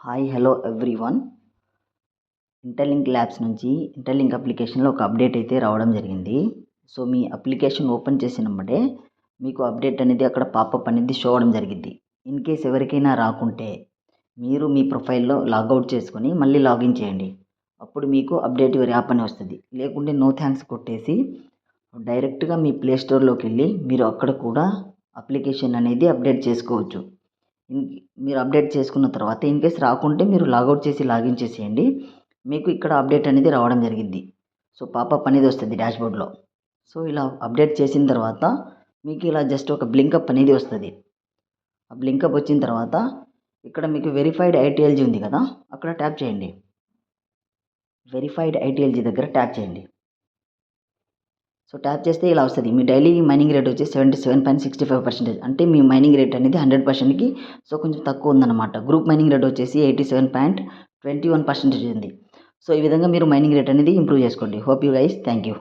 Hi hello everyone. Interlink labs నుంచి interlink అప్లికేషన్లో ఒక అప్డేట్ అయితే రావడం జరిగింది. సో మీ అప్లికేషన్ ఓపెన్ చేసినప్పుడే మీకు అప్డేట్ అనేది అక్కడ పాపప్ అనేది షో అవ్వడం జరిగింది. ఇన్ కేస్ ఎవరికైనా రాకుంటే మీరు మీ ప్రొఫైల్లో లాగౌట్ చేసుకొని మళ్ళీ లాగిన్ చేయండి. అప్పుడు మీకు అప్డేట్ యువర్ యాప్ అని వస్తుంది. లేకుంటే నో థ్యాంక్స్ కొట్టేసి డైరెక్ట్గా మీ ప్లే స్టోర్లోకి వెళ్ళి మీరు అక్కడ కూడా అప్లికేషన్ అనేది అప్డేట్ చేసుకోవచ్చు. మీరు అప్డేట్ చేసుకున్న తర్వాత ఇన్ కేస్ రాకుంటే మీరు లాగౌట్ చేసి లాగిన్ చేసేయండి. మీకు ఇక్కడ అప్డేట్ అనేది రావడం జరిగింది. సో పాపప్ అనేది వస్తుంది డాష్బోర్డ్లో. సో ఇలా అప్డేట్ చేసిన తర్వాత మీకు ఇలా జస్ట్ ఒక బ్లింకప్ అనేది వస్తుంది. ఆ బ్లింకప్ వచ్చిన తర్వాత ఇక్కడ మీకు వెరిఫైడ్ ఐటీఎల్జీ ఉంది కదా, అక్కడ ట్యాప్ చేయండి. వెరిఫైడ్ ఐటీఎల్జీ దగ్గర ట్యాప్ చేయండి. సో ట్యాప్ చేస్తే ఇలా వస్తుంది. మీ డైలీ మైనింగ్ రేట్ వచ్చి 77.65%. అంటే మీ మైనింగ్ రేట్ అనేది 100%కి సో కొంచెం తక్కువ ఉందన్నమాట. గ్రూప్ మైనింగ్ రేట్ వచ్చేసి 87.21% ఉంది. సో ఈ విధంగా మీరు మైనింగ్ రేట్ అనేది ఇంప్రూవ్ చేసుకోండి. Hope you guys. Thank you.